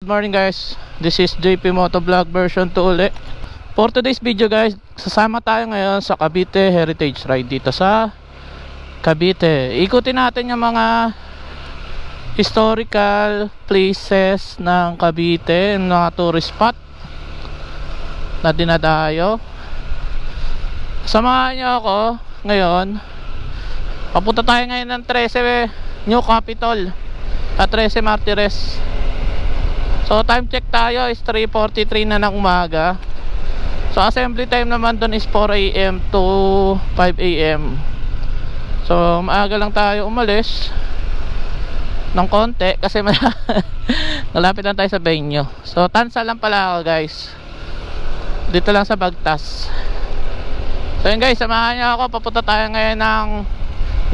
good morning guys. This is JP Motovlog version 2 ulit. For today's video guys, sasama tayo ngayon sa Cavite Heritage Ride dito sa Cavite. Ikutin natin yung mga historical places ng Cavite, mga tourist spot na dinadayo. Samahan niyo ako ngayon. Papunta tayo ngayon ng 13 New Capitol at 13 Martires. So time check tayo is 3:43 na ng umaga. So assembly time naman doon is 4 AM to 5 AM. So maaga lang tayo umalis ng konti kasi malapit lang tayo sa venue. So Tansa lang pala ako guys, dito lang sa Bagtas. So yun guys, samahan niyo ako. Papunta tayo ngayon ng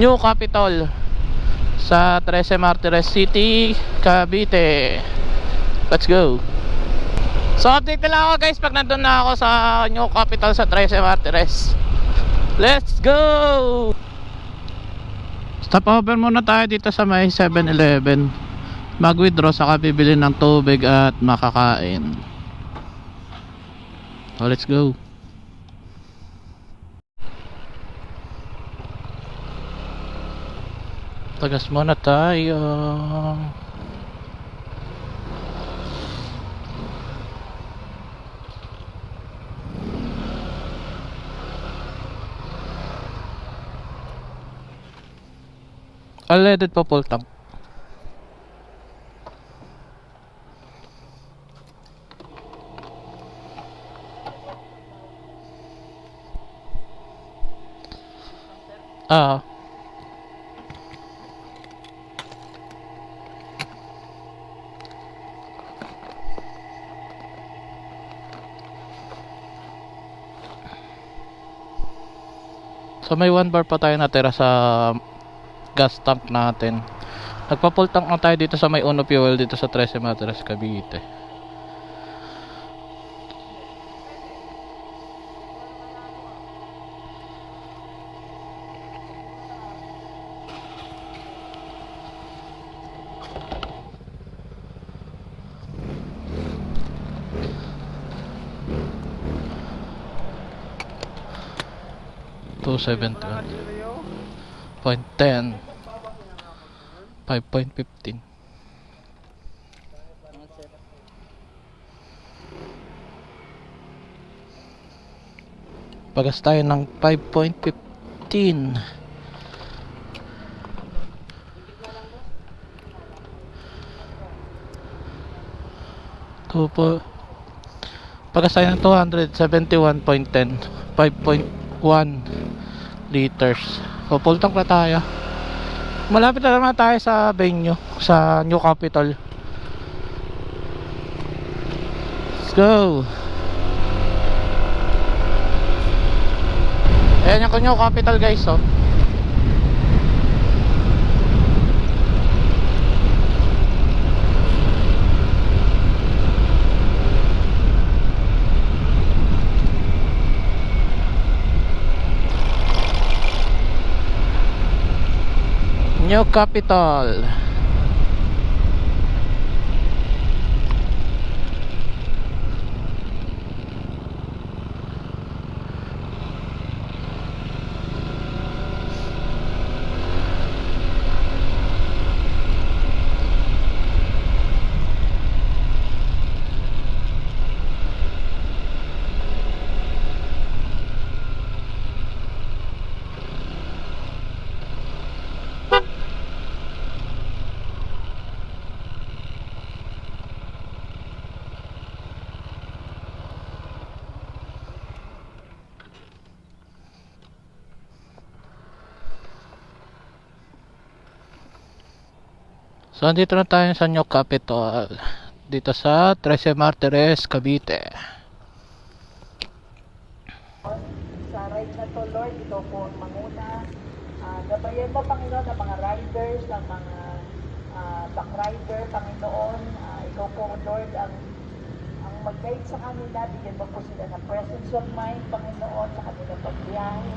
New Capitol sa 13 Martires City, Cavite. Let's go. So update na lang ako guys pag nandun na ako sa New Capitol sa 13 Martires. Let's go. Stop over muna tayo dito sa may 7-Eleven. Mag-withdraw saka bibili ng tubig at makakain. So let's go. Tagas muna tayo. Unleaded pa full tank. So may 1 bar pa tayo natira sa gas tank natin. Nagpa-full tank na tayo dito sa may Uno Fuel dito sa 13 Martires Cavite. $2.71.10 5.15. Pagas tayo ng 5.15. Pagas tayo ng 271.10 5.1 liters. So full tank na tayo. Malapit na naman tayo sa venue sa New Capitol. Let's go. Ayan yung New Capitol guys, oh. New Capitol. So andito na tayo sa New Capitol dito sa 13 Martires Cavite. Sa ride na to, Lord, ikaw po ang manguna. Gabayan mo, Panginoon, ang mga riders, ang mga back rider, Panginoon. Ikaw po, Lord, ang mag-guide sa kanila. Bigyan mo po sila ng presence of mind, Panginoon, sa kanilang pagbiyahe.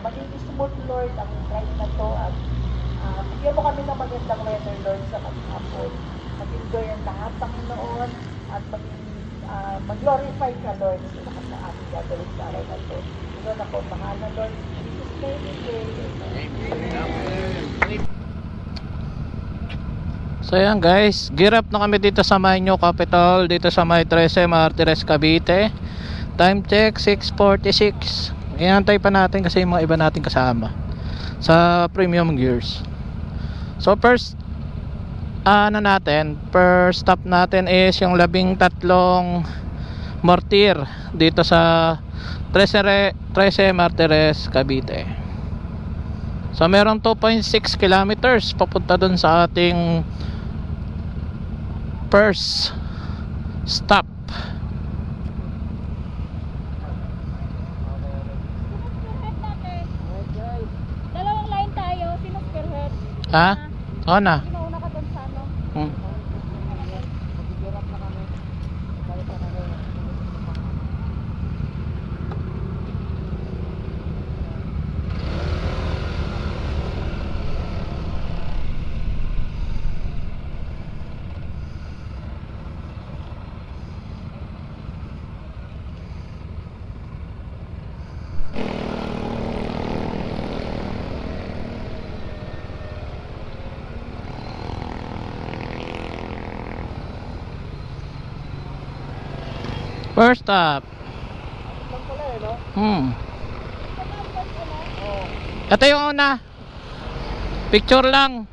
Maging smooth, Lord, ang ride na to at bigyan mo kami ng magandang weather, Lord, sa mga hapon. Mag-enjoy ang lahat, Panginoon. glorify ka, Lord, sa lahat na aming gagawin sa araw na ito. Ito na po, pangalan, Lord. In Jesus' name we pray. So yan guys, gear up na kami dito sa may New Capitol, dito sa may 13 Martires, Cavite. Time check 6:46. Inantay pa natin kasi yung mga iba nating kasama sa premium gears. So first first stop natin is yung 13 mortir dito sa 13 Martires, Cavite. So meron 2.6 kilometers papunta dun sa ating first stop. Dalawang line tayo, sino spearhead? Ha? Oo na. Sinauna ka dun sa ano? First stop. Ito yung una. Picture lang.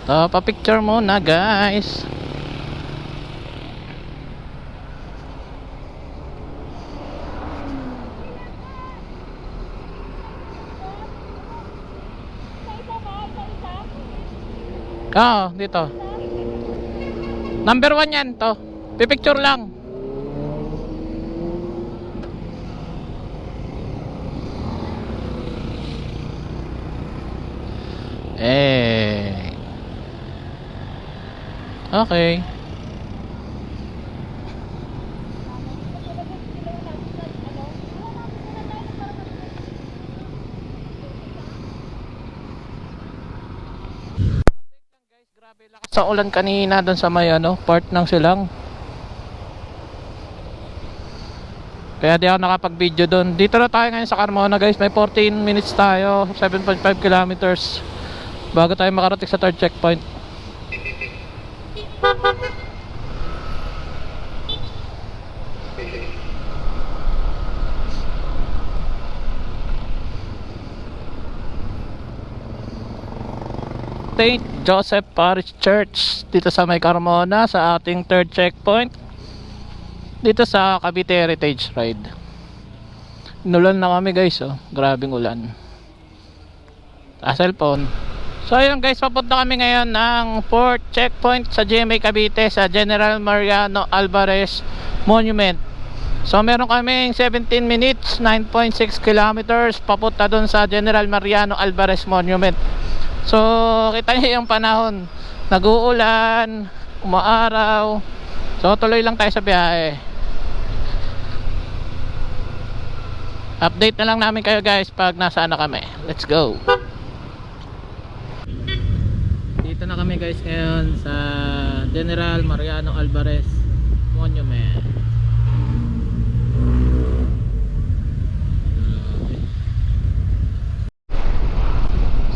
So, pa-picture muna guys. Oo, dito. Number 1 yan to. Pipicture lang. Okay. Grabe lakas sa ulan kanina doon sa may part ng Silang. Kaya di ako nakapag-video doon. Dito na tayo ngayon sa Carmona guys. May 14 minutes tayo, 7.5 kilometers bago tayo makarating sa third checkpoint. St. Joseph Parish Church dito sa may Carmona sa ating third checkpoint dito sa Cavite Heritage Ride. Inulan na kami guys, grabing ulan. Cellphone. So ayun guys, papunta kami ngayon ng fourth checkpoint sa GMA Cavite sa General Mariano Alvarez Monument. So meron kaming 17 minutes, 9.6 kilometers papunta dun sa General Mariano Alvarez Monument. So kita niyo yung panahon, nag-uulan, umaaraw. So tuloy lang tayo sa biyahe. Update na lang namin kayo guys pag nasaan na kami. Let's go. Dito na kami guys ngayon sa General Mariano Alvarez Monument.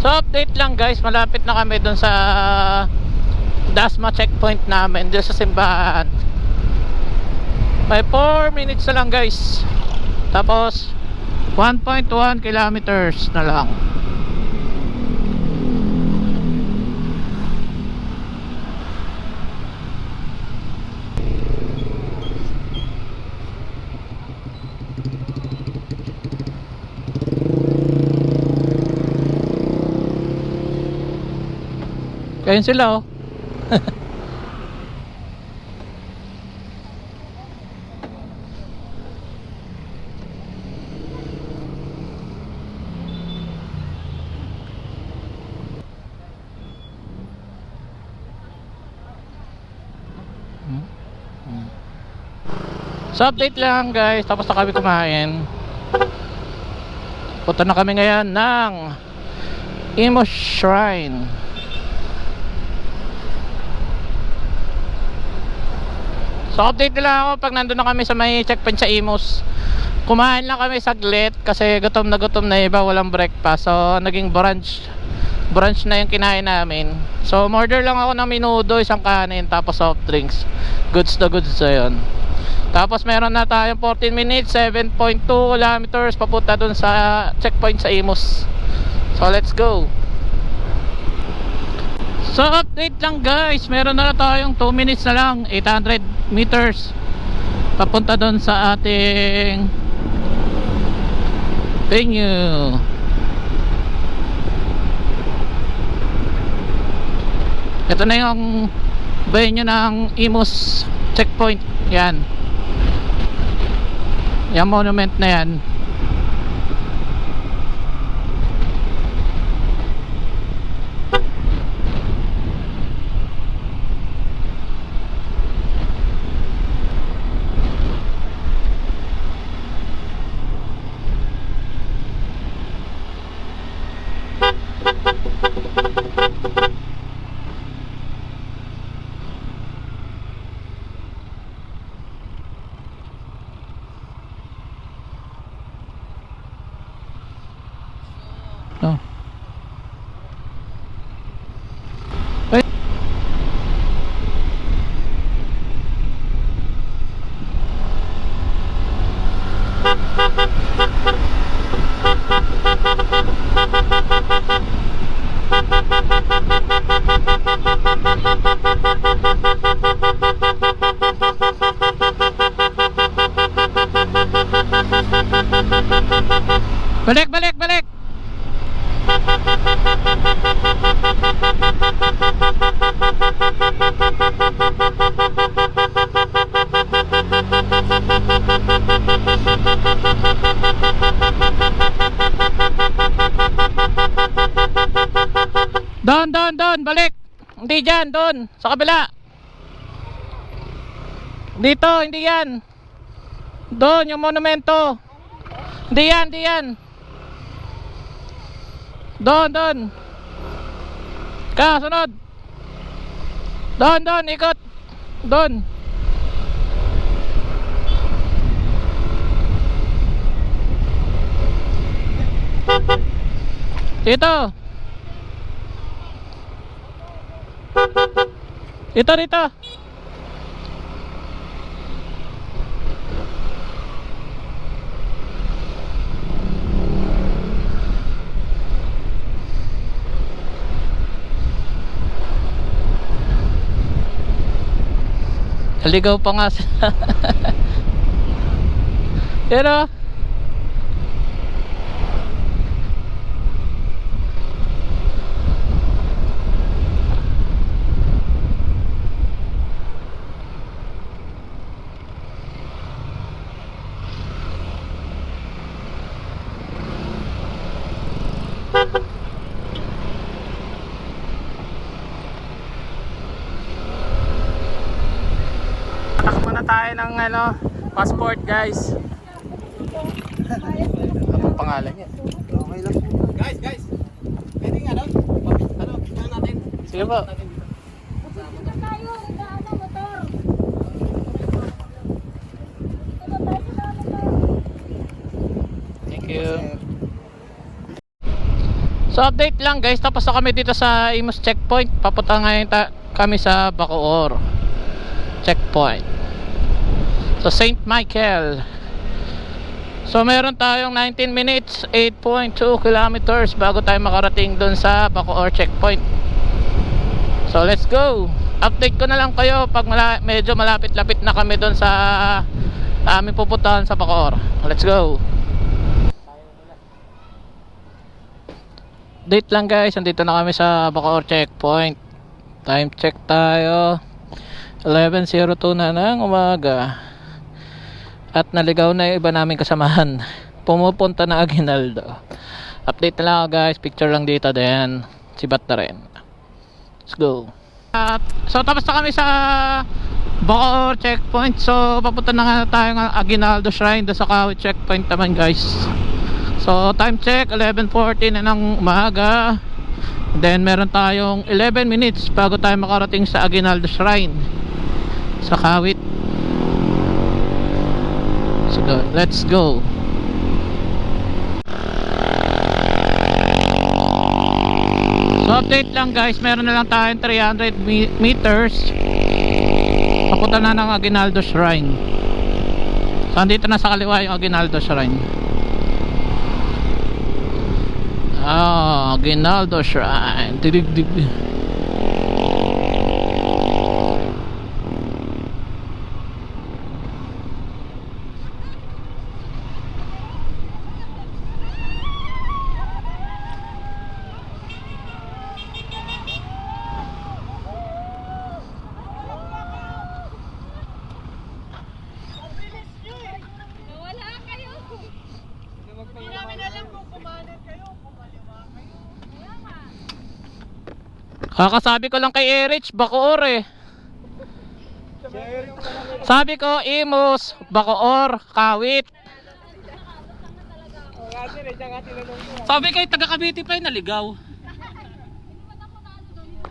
So update lang guys, malapit na kami dun sa Dasma checkpoint namin dun sa simbahan. May 4 minutes na lang guys. Tapos 1.1 kilometers na lang. Kayun sila So update lang guys, tapos na kami kumain. Punta na kami ngayon ng Imus Shrine. So update nila ako pag nandun na kami sa may checkpoint sa Imus. Kumain lang kami saglit kasi gutom na iba, walang breakfast. So naging brunch na yung kinain namin. So order lang ako ng menudo, isang kanin, tapos soft drinks. Goods na goods na yun. Tapos meron na tayong 14 minutes, 7.2 kilometers papunta dun sa checkpoint sa Imus. So let's go. So update lang guys, meron na tayong 2 minutes na lang, 800 meters papunta dun sa ating venue. Ito na yung venue ng Imus checkpoint. Yan. Yung monument na yan. Oh. Wait. Balik. Doon, balik. Hindi dyan, doon, sa kabila. Dito, hindi yan. Doon, yung monumento. Hindi yan. Doon. Sunod. Doon, ikot. Doon. Dito. Dito. Naligaw pa nga sila. Pero takbo na tayo ng passport guys. Anong pangalan niya? Okay lang. Guys. Pwede nga doon. Tingnan natin. Sige po. Dito tayo, motor. Dito tayo sa motor. Thank you. So update lang guys, tapos na kami dito sa Imus checkpoint. Papunta ngayon kami sa Bacoor checkpoint. So St. Michael. So meron tayong 19 minutes, 8.2 kilometers bago tayo makarating dun sa Bacoor checkpoint. So let's go. Update ko na lang kayo pag medyo malapit-lapit na kami dun sa aming pupuntahan sa Bacoor. Let's go. Date lang guys, andito na kami sa Bacoor checkpoint. Time check tayo, 11:02 na ng umaga. At naligaw na yung iba naming kasamahan. Pumupunta na Aguinaldo. Update na lang ako guys, picture lang dito din. Sibat na rin. Let's go. So tapos na kami sa Bacoor checkpoint. So papunta na nga tayo ng Aguinaldo Shrine doon sa Kawit checkpoint naman guys. So time check 11:40 na ng umaga. Then meron tayong 11 minutes bago tayo makarating sa Aguinaldo Shrine sa Kawit. So let's go. So update lang guys, meron na lang tayong 300 meters papunta na ng Aguinaldo Shrine. So andito na sa kaliwa yung Aguinaldo Shrine. Aguinaldo Shrine. Dig. Wala kayo. Hindi namin alam kung kumanan kayo, kumaliwa kayo. Kaya nga. Kakasabi ko lang kay Erich, Bacoor eh. Sabi ko, Imus, Bacoor, Kawit. Sabi kay taga Cavite pa yung naligaw.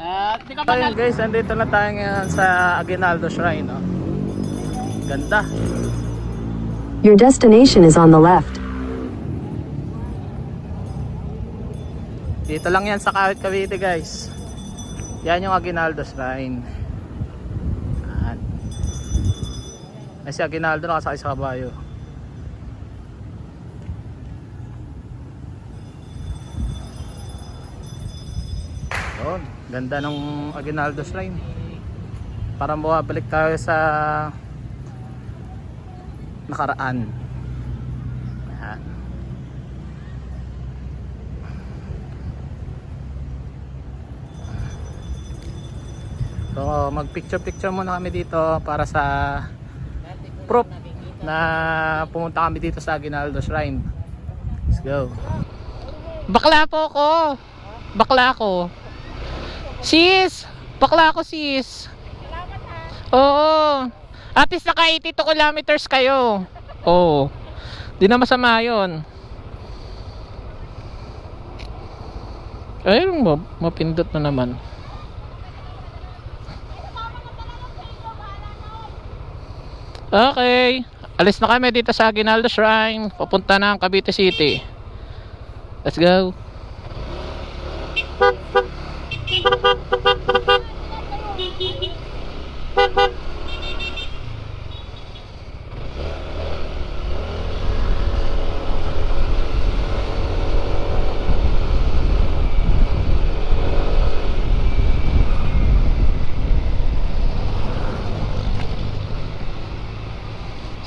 At di ka pa ayun guys, andito na tayo ngayon sa Aguinaldo Shrine. Oh. Ganda. Your destination is on the left. Dito lang yan sa Kawit, Cavite guys. Yan yung Aguinaldo Shrine. Yan. Ay si Aguinaldo nakasakay sa kabayo. Yun, ganda ng Aguinaldo Shrine. Parang bumabalik tayo sa nakaraan. Yan. So mag picture muna kami dito para sa proof na pumunta kami dito sa Aguinaldo Shrine. Let's go. Bakla po ko. Bakla ko. Sis, bakla ko sis. Salamat ha. Oo. At least naka 82 kilometers kayo. Oo. Di na masama yun. Ayun, mapindot na naman. Okay. Alis na kami dito sa Aguinaldo Shrine. Papunta na ang Cavite City. Let's go.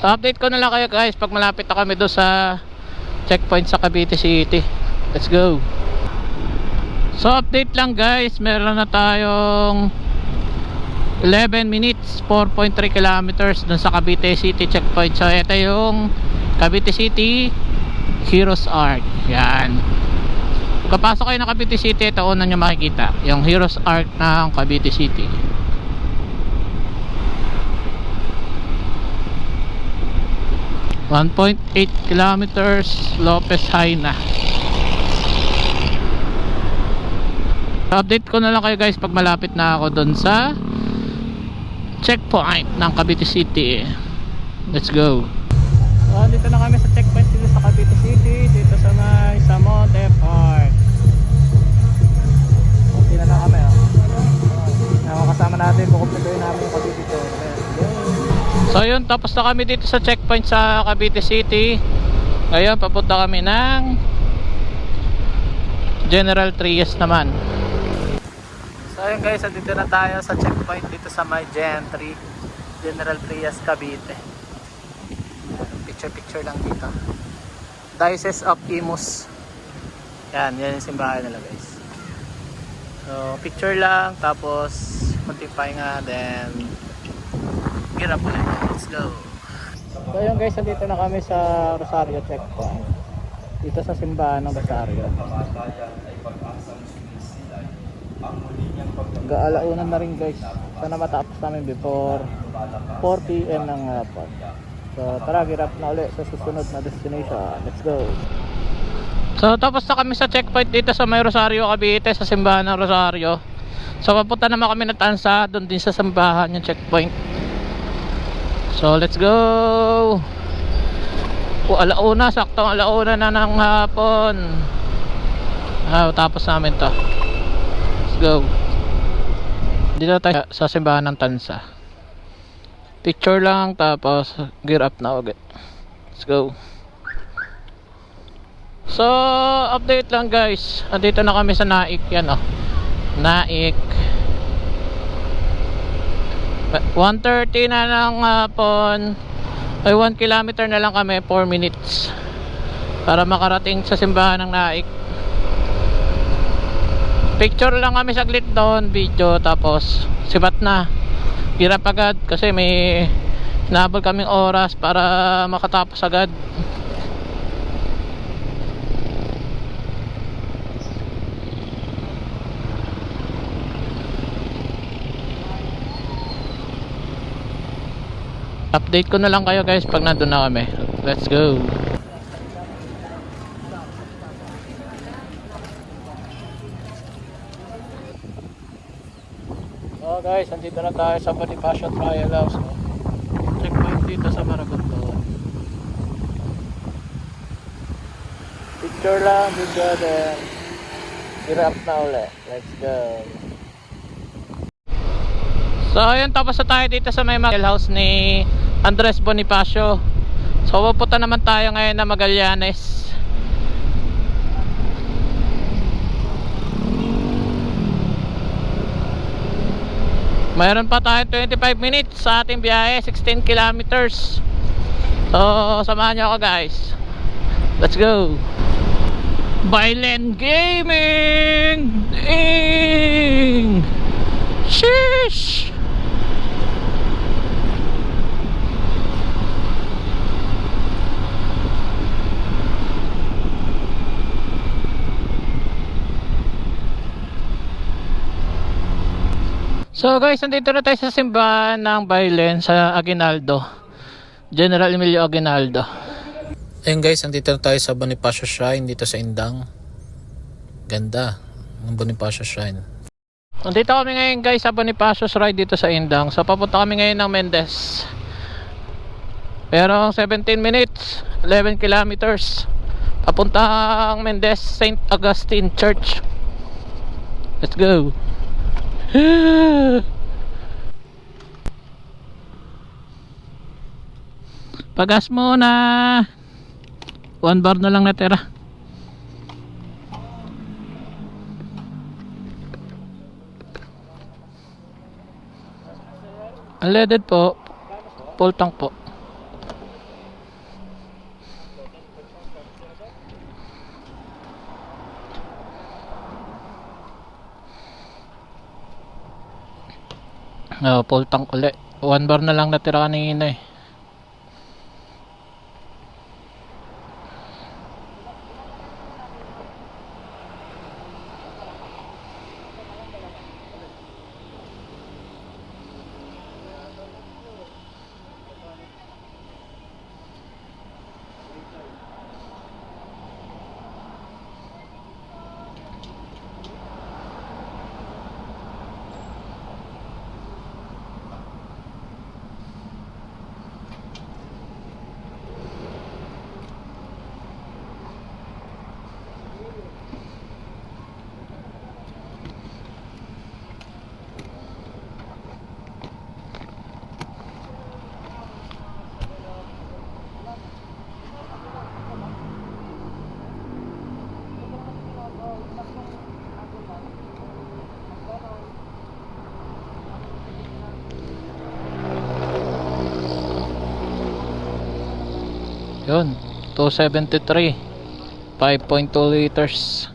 So update ko na lang kayo guys pag malapit na kami doon sa checkpoint sa Cavite City. Let's go. So update lang guys, meron na tayong 11 minutes 4.3 kilometers doon sa Cavite City checkpoint. So ito yung Cavite City Heroes Arc. Yan. Kapasok kayo ng Cavite City, ito una nyo makikita yung Heroes Arc ng Cavite City. .8 kilometers Lopez Haina. Update ko na lang kayo guys pag malapit na ako doon sa checkpoint ng Cavite City. Let's go. So, dito na kami sa checkpoint dito sa Cavite City, dito sa may Samonte Park. Okay na kami kasama natin, kukumpletuhin namin yung Cavite Tour. So yun, tapos na kami dito sa checkpoint sa Cavite City. Ngayon papunta kami ng General Trias naman. So ayun guys, dito na tayo sa checkpoint dito sa may General Trias Cavite. Picture lang dito. Diocese of Imus. Yan yung simbahan nila guys. So picture lang, tapos kunting pahinga, then get up ulit. Let's go. So ayun guys, dito na kami sa Rosario checkpoint. Dito sa simbahan ng Rosario. Gaalaunan na rin guys. Sana matapos namin before 4 PM ng hapon. So tara, girap na ulit sa susunod na destination. Let's go. So tapos na kami sa checkpoint dito sa may Rosario, Cavite, sa simbahan ng Rosario. So papunta naman kami ng Tansa, doon din sa simbahan yung checkpoint. So let's go. Alauna, saktong alauna na ng hapon. Tapos namin to. Let's go. Dito tayo sa simbahan ng Tansa. Picture lang, tapos gear up na ulit. Let's go. So update lang guys, andito na kami sa Naik. Yan oh, Naik. 1:30 na ng hapon. Ay 1 kilometer na lang kami, 4 minutes para makarating sa simbahan ng Naik. Picture lang kami saglit doon, video, tapos sibat na. Hirap agad kasi may nabol kaming oras para makatapos agad. Update ko na lang kayo guys pag nandun na kami. Let's go. So guys, andito na tayo sa Bonifacio Trial House. Checkpoint dito sa Maragoton. Picture lang, video then hirap na ulit. Let's go. So ayun, tapos na tayo dito sa may house ni Andres Bonifacio. So pupunta naman tayo ngayon na Magallanes. Mayroon pa tayo 25 minutes sa ating biyahe, 16 kilometers. So samahan nyo ako guys. Let's go. Violent Gaming! Sheesh! So guys, nandito na tayo sa simbahan ng Bailen sa Aguinaldo, General Emilio Aguinaldo. Ayun guys, nandito na tayo sa Bonifacio Shrine dito sa Indang. Ganda ng Bonifacio Shrine. Nandito kami ngayon guys sa Bonifacio Shrine dito sa Indang. So papunta kami ngayon ng Mendez. Pero 17 minutes, 11 kilometers. Papuntang Mendez St. Augustine Church. Let's go. Pagas muna. 1 bar na lang natira. Unleaded po. Full tank po. Full tank ulit. 1 bar na lang natira kanina eh. Yun, 273, 5.2 liters.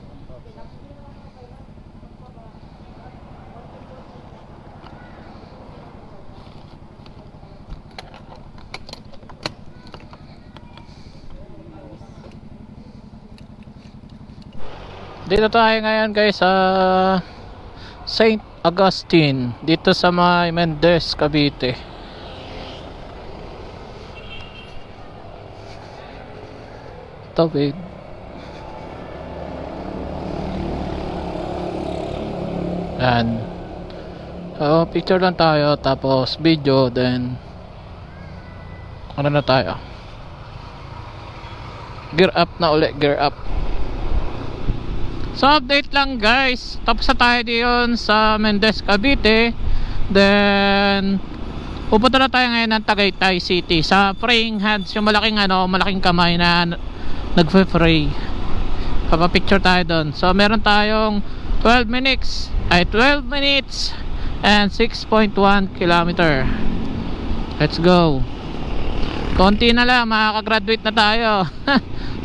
Dito tayo ngayon guys sa St. Augustine dito sa may Mendez, Cavite. Tawid. Yan. So, picture lang tayo tapos video, then ano na tayo, gear up na ulit, gear up. So update lang guys, tapos na tayo diyon sa Mendez, Cavite. Then pupunta na tayo ngayon ng Tagaytay City sa praying hands, yung malaking malaking kamay na nagpe-pray. Papapicture tayo doon. So meron tayong 12 minutes and 6.1 kilometer. Let's go. Konti na lang, makaka-graduate na tayo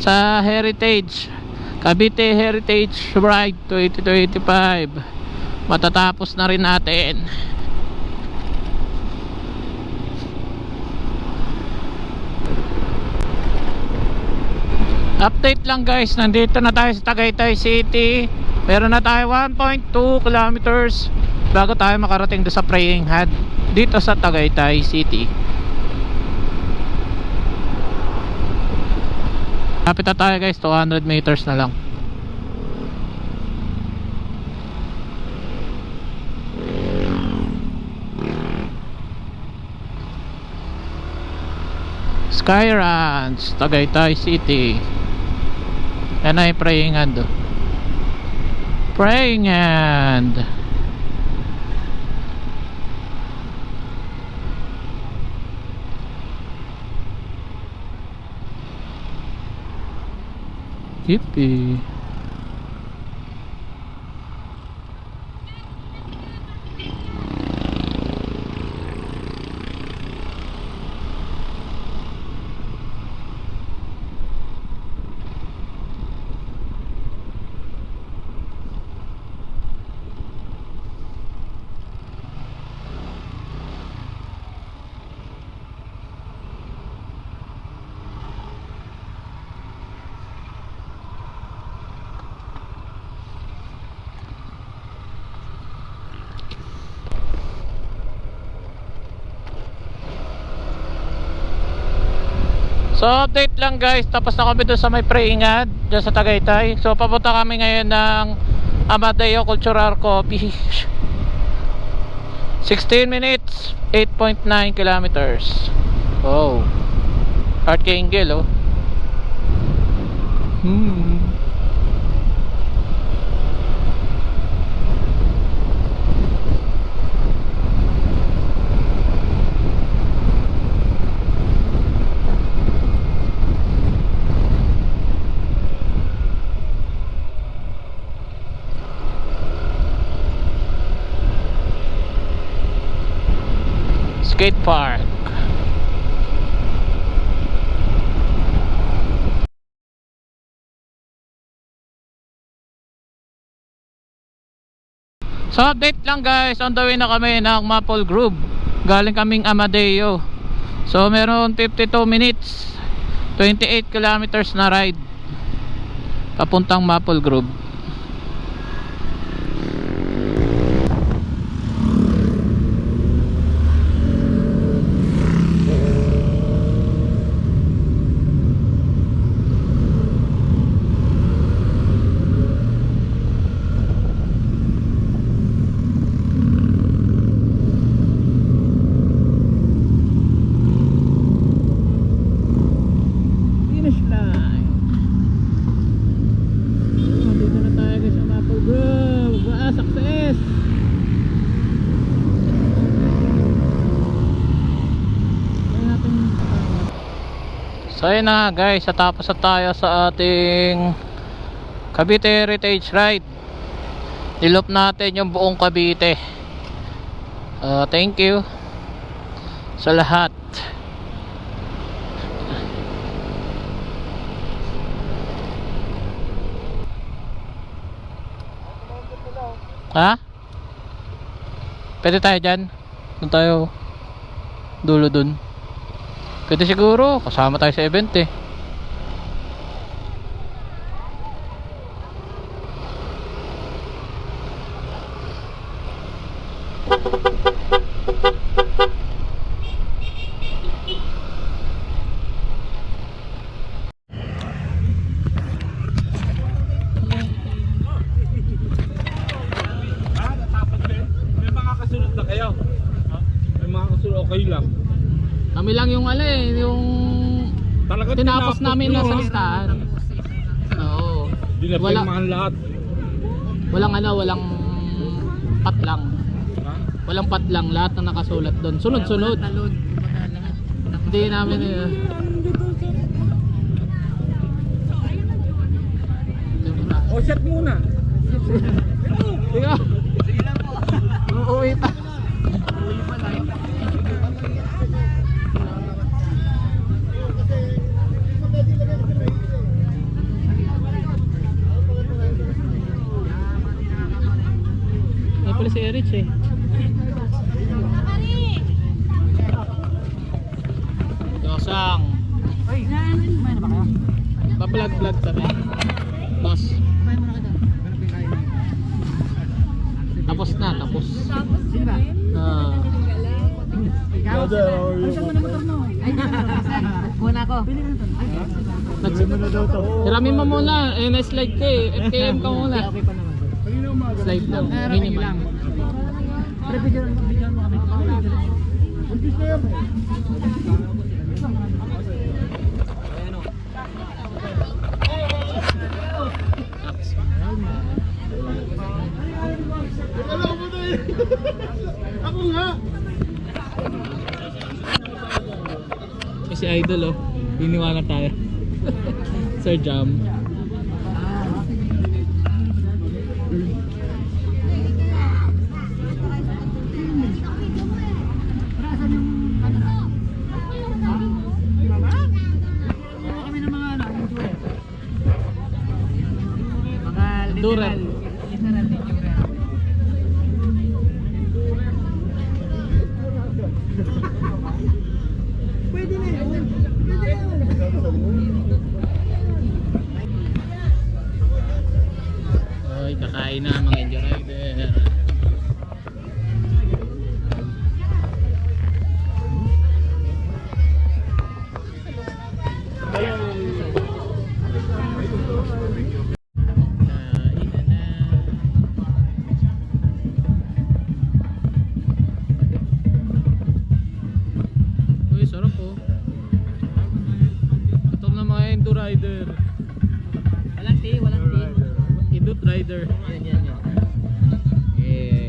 sa Heritage, Cavite Heritage Ride 2025. Matatapos na rin natin. Update lang guys, nandito na tayo sa Tagaytay City. Meron na tayo 1.2 kilometers bago tayo makarating doon sa praying hand dito sa Tagaytay City. Lapit na tayo guys, 200 meters na lang. Sky Ranch, Tagaytay City. Yan ay praying hand. Praying hand. Yippee. So update lang guys, tapos na kami doon sa may praying hand dyan sa Tagaytay. So papunta kami ngayon ng Amadeo Cultural Coffee. 16 minutes 8.9 kilometers. Oh, Archangel oh. Skate park. So update lang guys, on the way na kami ng Maple Grove. Galing kaming Amadeo. So meron 52 minutes 28 kilometers na ride papuntang Maple Grove. So ayun na guys, natapos na tayo sa ating Cavite Heritage Ride. Nilop natin yung buong Cavite. Thank you sa lahat. Ha? Pwede tayo dyan? Doon tayo dulo dun. Pwede siguro, kasama tayo sa event eh. tinapos namin na sa listahan. Oo. Di na Wala, pirmahan lahat. walang patlang. Ha? Walang patlang, lahat na nakasulat doon. Sunod-sunod. Hindi namin O, shot muna. Tiga. Sige lang po. Uuwi pa. May pala si Erich eh. Yosang. Papalag-vlog kami. Boss. Tapos na, tapos. Ah. Muna ko. Hiramin mo muna, eh na-slide ka eh. FKM ka muna. Slide lang, minimal. Ako nga. Kasi idol oh, iniwala tayo. Sir Jam. Duran. Oy, kakain na mga Enjoy Rider. Uy, sarap oh. Ito na mga Endo Rider. Walang tea, walang tea. Idut Rider. Yan. Yeah.